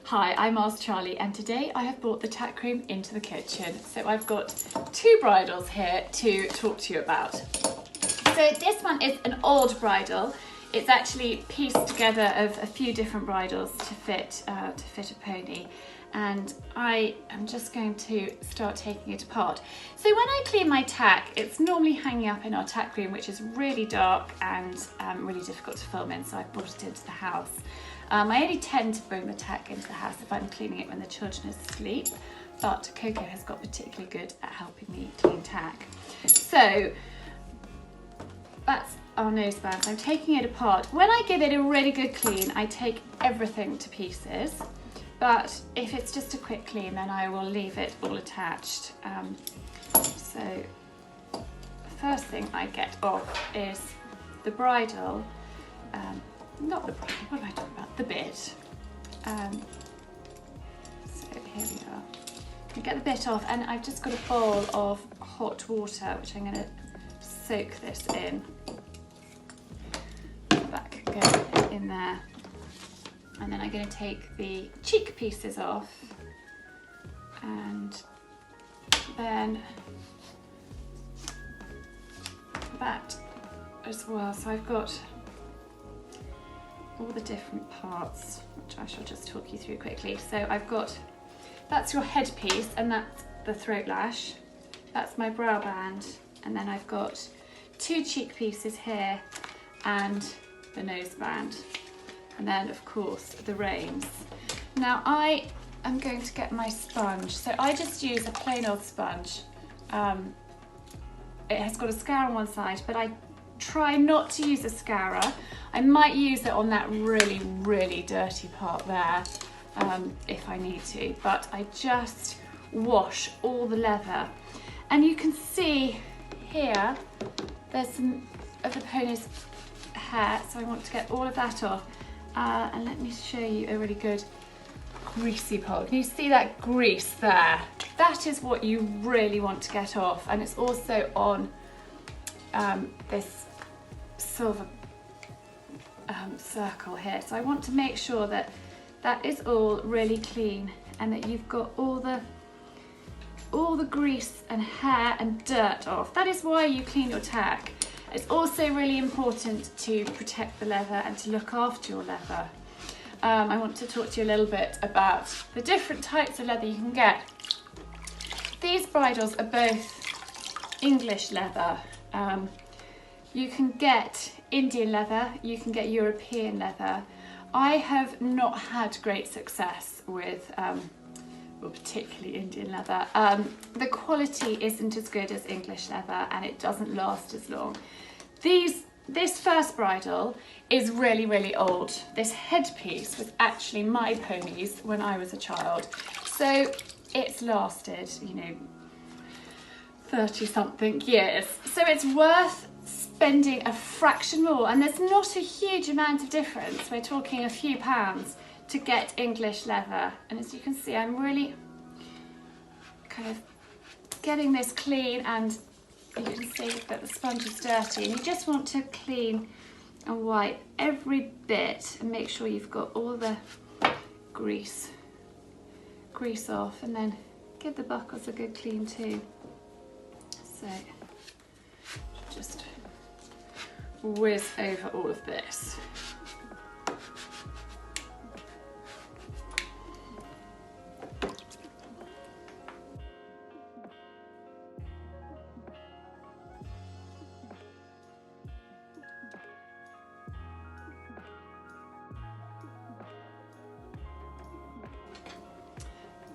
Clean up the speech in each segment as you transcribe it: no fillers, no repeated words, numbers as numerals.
Hi, I'm Mars Charlie, and today I have brought the tack room into the kitchen. So I've got two bridles here to talk to you about. So this one is an old bridle. It's actually pieced together of a few different bridles to fit a pony. And I am just going to start taking it apart. So when I clean my tack, it's normally hanging up in our tack room, which is really dark and really difficult to film in, so I've brought it into the house. I only tend to bring the tack into the house if I'm cleaning it when the children are asleep, but Coco has got particularly good at helping me clean tack. So that's our noseband. I'm taking it apart. When I give it a really good clean, I take everything to pieces. But if it's just a quick clean, then I will leave it all attached. So the first thing I get off is the bridle, not the bridle, what am I talking about? The bit. So here we are. I get the bit off, and I've just got a bowl of hot water, which I'm going to soak this in. That could go in there. And then I'm going to take the cheek pieces off, and then that as well. So I've got all the different parts, which I shall just talk you through quickly. So I've got, that's your headpiece, and that's the throat lash. That's my brow band, and then I've got two cheek pieces here and the noseband. And then, of course, the reins. Now, I am going to get my sponge. So I just use a plain old sponge. It has got a scour on one side, but I try not to use a scourer. I might use it on that really, really dirty part there, if I need to. But I just wash all the leather. And you can see here, there's some of the pony's hair, so I want to get all of that off. And let me show you a really good greasy part. Can you see that grease there? That is what you really want to get off, and it's also on this silver circle here. So I want to make sure that that is all really clean, and that you've got all the grease and hair and dirt off. That is why you clean your tack. It's also really important to protect the leather and to look after your leather. I want to talk to you a little bit about the different types of leather you can get. These bridles are both English leather. You can get Indian leather, you can get European leather. I have not had great success with well, particularly Indian leather. The quality isn't as good as English leather, and it doesn't last as long. This first bridle is really, really old. This headpiece was actually my pony's when I was a child. So it's lasted, 30 something years. So it's worth spending a fraction more, and there's not a huge amount of difference. We're talking a few pounds to get English leather. And as you can see, I'm really kind of getting this clean, and you can see that the sponge is dirty, and you just want to clean and wipe every bit and make sure you've got all the grease off, and then give the buckles a good clean too. So just whiz over all of this.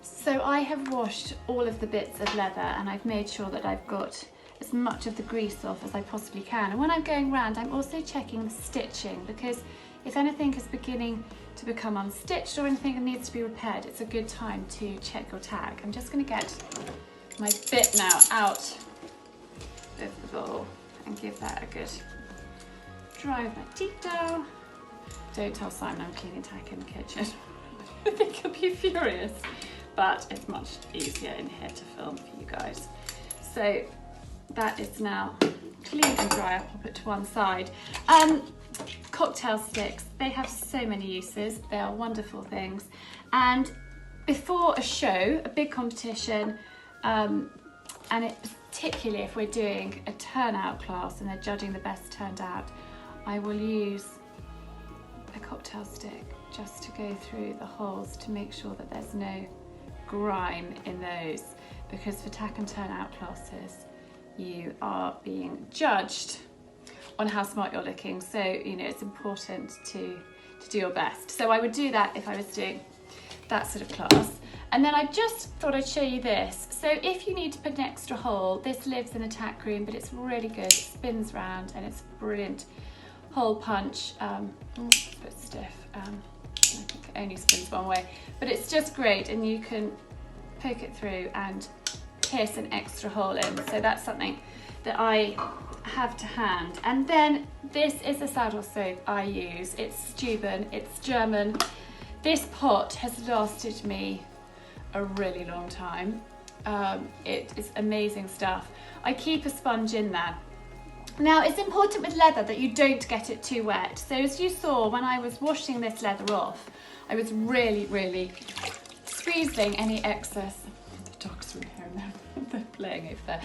So I have washed all of the bits of leather, and I've made sure that I've got as much of the grease off as I possibly can. And when I'm going round, I'm also checking the stitching, because if anything is beginning to become unstitched or anything that needs to be repaired, it's a good time to check your tack. I'm just going to get my bit now out of the bowl and give that a good dry with my teeth down. Don't tell Simon I'm cleaning tack in the kitchen. I think he'll be furious. But it's much easier in here to film for you guys. So that is now clean and dry. I'll pop it to one side. cocktail sticks. They have so many uses. They are wonderful things. And before a show, a big competition, and particularly if we're doing a turnout class and they're judging the best turned out, I will use a cocktail stick just to go through the holes to make sure that there's no grime in those, because for tack and turnout classes you are being judged on how smart you're looking, so you know it's important to do your best. So I would do that if I was doing that sort of class. And then I just thought I'd show you this. So if you need to put an extra hole, this lives in a tack room, but it's really good. It spins round and it's brilliant hole punch. It's a bit stiff. I think it only spins one way, but it's just great, and you can poke it through and pierce an extra hole in. So that's something that I have to hand. And then this is a saddle soap I use. It's Steuben, it's German. This pot has lasted me a really long time. It is amazing stuff. I keep a sponge in there. Now it's important with leather that you don't get it too wet. So as you saw when I was washing this leather off, I was really squeezing any excess. The dogs are in here and they're playing over there.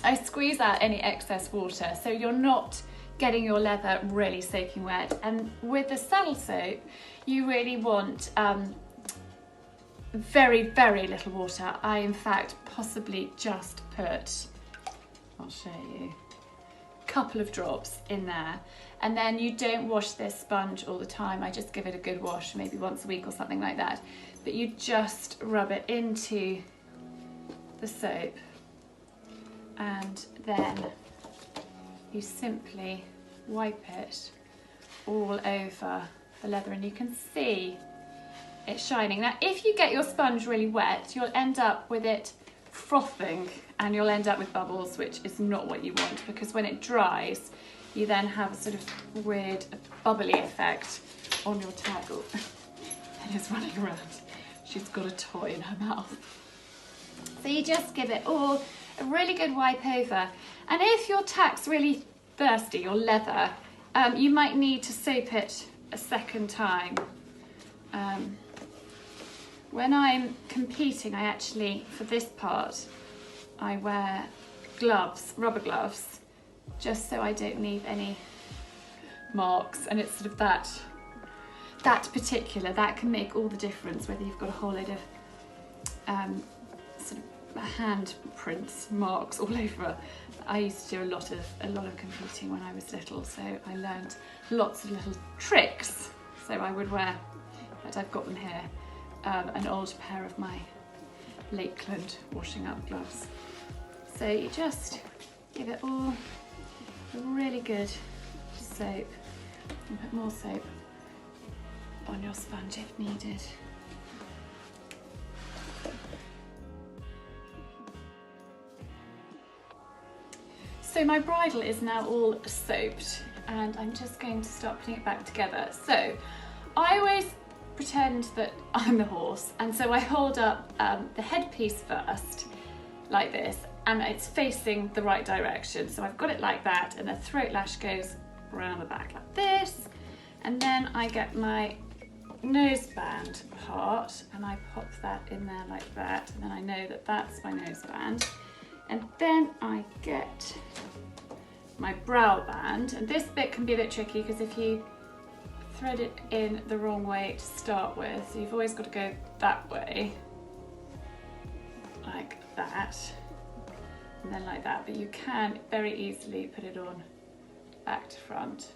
I squeeze out any excess water so you're not getting your leather really soaking wet. And with the saddle soap, you really want very little water. I in fact possibly just put, I'll show you, a couple of drops in there. And then you don't wash this sponge all the time. I just give it a good wash, maybe once a week or something like that. But you just rub it into the soap, and then you simply wipe it all over the leather, and you can see it shining. Now if you get your sponge really wet, you'll end up with it frothing and you'll end up with bubbles, which is not what you want, because when it dries you then have a sort of weird bubbly effect on your tack. Henna's running around, she's got a toy in her mouth. So you just give it all a really good wipe over, and if your tack's really thirsty, your leather, you might need to soap it a second time. When I'm competing, I actually, for this part, I wear gloves, rubber gloves, just so I don't leave any marks, and it's sort of that particular, that can make all the difference, whether you've got a whole load of sort of hand prints, marks all over. I used to do a lot of competing when I was little, so I learned lots of little tricks. So I would wear, in fact I've got them here, an old pair of my Lakeland washing up gloves. So you just give it all a really good soap, and put more soap on your sponge if needed. So my bridle is now all soaped, and I'm just going to start putting it back together. So I always pretend that I'm the horse, and so I hold up the headpiece first, like this, and it's facing the right direction. So I've got it like that, and the throat lash goes around the back like this, and then I get my noseband part and I pop that in there like that, and then I know that that's my noseband. And then I get my brow band, and this bit can be a bit tricky because if you thread it in the wrong way to start with, so you've always got to go that way, like that, and then like that, but you can very easily put it on back to front.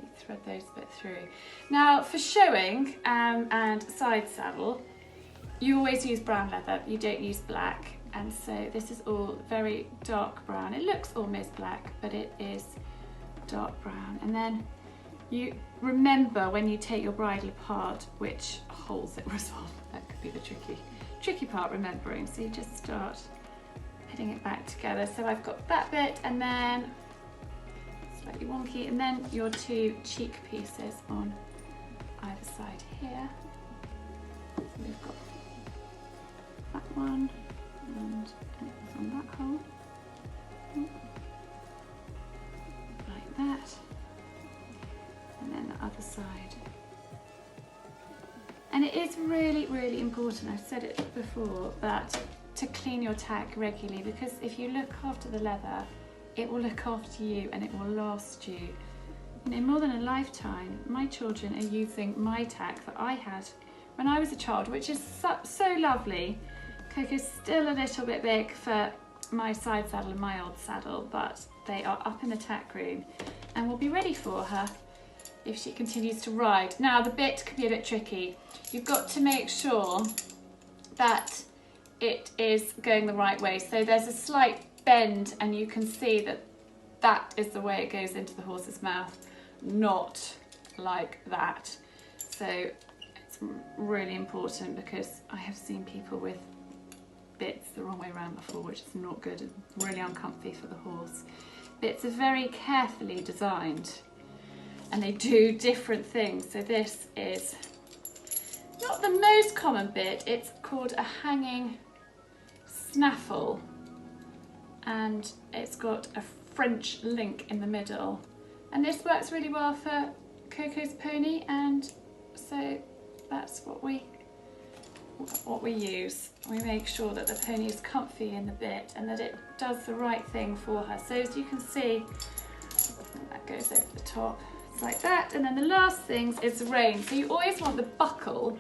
You thread those a bit through. Now for showing and side saddle, you always use brown leather, you don't use black. And so this is all very dark brown. It looks almost black, but it is dark brown. And then you remember when you take your bridle apart which holes it was on. That could be the tricky part, remembering. So you just start putting it back together. So I've got that bit, and then slightly wonky, and then your two cheek pieces on either side here. So we've got that one, and it was on that hole, like that. side. And it is really, really important, I've said it before, that to clean your tack regularly, because if you look after the leather, it will look after you and it will last you, you know, more than a lifetime. My children are using my tack that I had when I was a child, which is so lovely. Coco's still a little bit big for my side saddle and my old saddle, but they are up in the tack room and will be ready for her if she continues to ride. Now, the bit can be a bit tricky. You've got to make sure that it is going the right way. So there's a slight bend and you can see that that is the way it goes into the horse's mouth, not like that. So it's really important, because I have seen people with bits the wrong way around before, which is not good and really uncomfy for the horse. Bits are very carefully designed and they do different things. So this is not the most common bit. It's called a hanging snaffle, and it's got a French link in the middle, and this works really well for Coco's pony, and so that's what we use. We make sure that the pony is comfy in the bit and that it does the right thing for her. So as you can see, that goes over the top. It's like that. And then the last thing is the rein. So you always want the buckle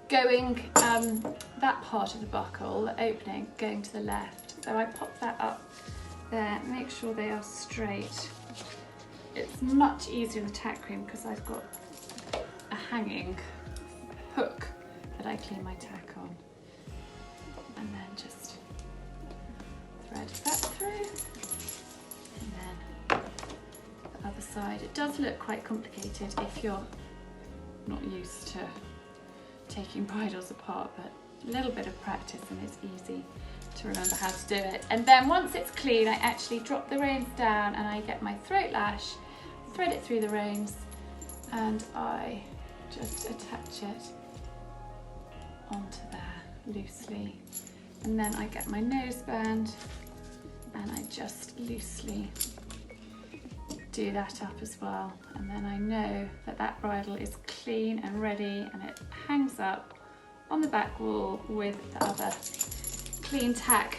going, that part of the buckle, the opening, going to the left. So I pop that up there, make sure they are straight. It's much easier in the tack room because I've got a hanging hook that I clean my tack on, and then just thread that through, and then the other side. It does look quite complicated if you're not used to taking bridles apart, but a little bit of practice and it's easy to remember how to do it. And then once it's clean, I actually drop the reins down and I get my throat lash, thread it through the reins, and I just attach it onto there loosely, and then I get my noseband and I just loosely do that up as well, and then I know that that bridle is clean and ready, and it hangs up on the back wall with the other clean tack,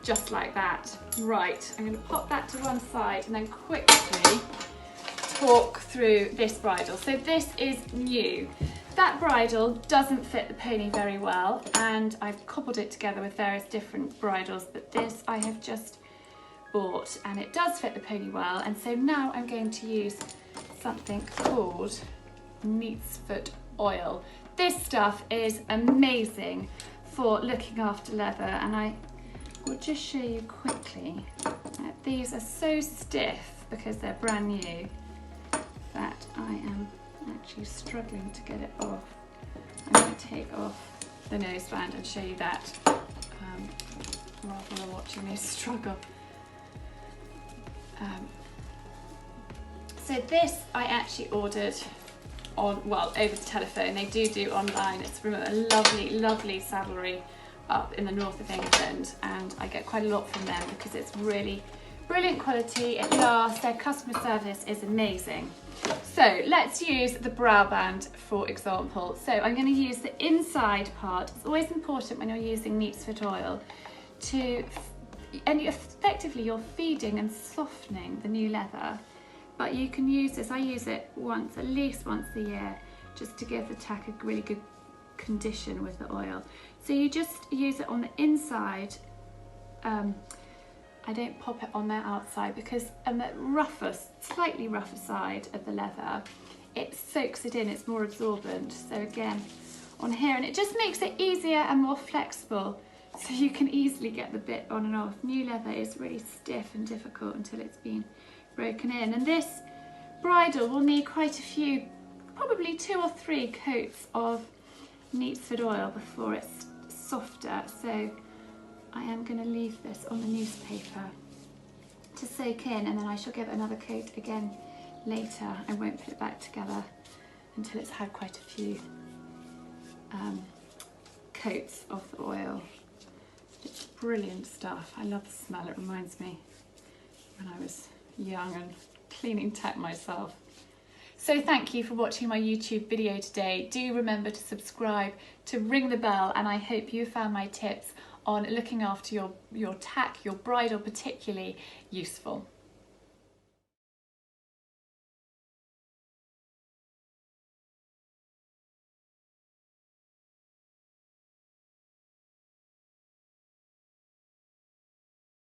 just like that. Right, I'm going to pop that to one side and then quickly talk through this bridle. So this is new. That bridle doesn't fit the pony very well, and I've cobbled it together with various different bridles, but this I have just bought and it does fit the pony well. And so now I'm going to use something called neat's foot oil. This stuff is amazing for looking after leather, and I will just show you quickly. These are so stiff because they're brand new that I am actually struggling to get it off. I'm going to take off the noseband and show you that rather than watching me struggle. So this I actually ordered on, well, over the telephone. They do online. It's from a lovely saddlery up in the north of England, and I get quite a lot from them because it's really brilliant quality. It lasts. Their customer service is amazing. So let's use the brow band, for example. So I'm going to use the inside part. It's always important when you're using neat's foot oil and effectively you're feeding and softening the new leather. But you can use this, I use it at least once a year, just to give the tack a really good condition with the oil. So you just use it on the inside. I don't pop it on the outside because on the slightly rougher side of the leather, it soaks it in, it's more absorbent. So again, on here, and it just makes it easier and more flexible, so you can easily get the bit on and off. New leather is really stiff and difficult until it's been broken in, and this bridle will need quite a few, probably 2 or 3 coats of neat's foot oil before it's softer. So I am going to leave this on the newspaper to soak in, and then I shall give it another coat again later. I won't put it back together until it's had quite a few coats of the oil. It's brilliant stuff. I love the smell. It reminds me when I was young and cleaning tack myself. So thank you for watching my YouTube video today. Do remember to subscribe, to ring the bell, and I hope you found my tips on looking after your tack, your bridle particularly, useful.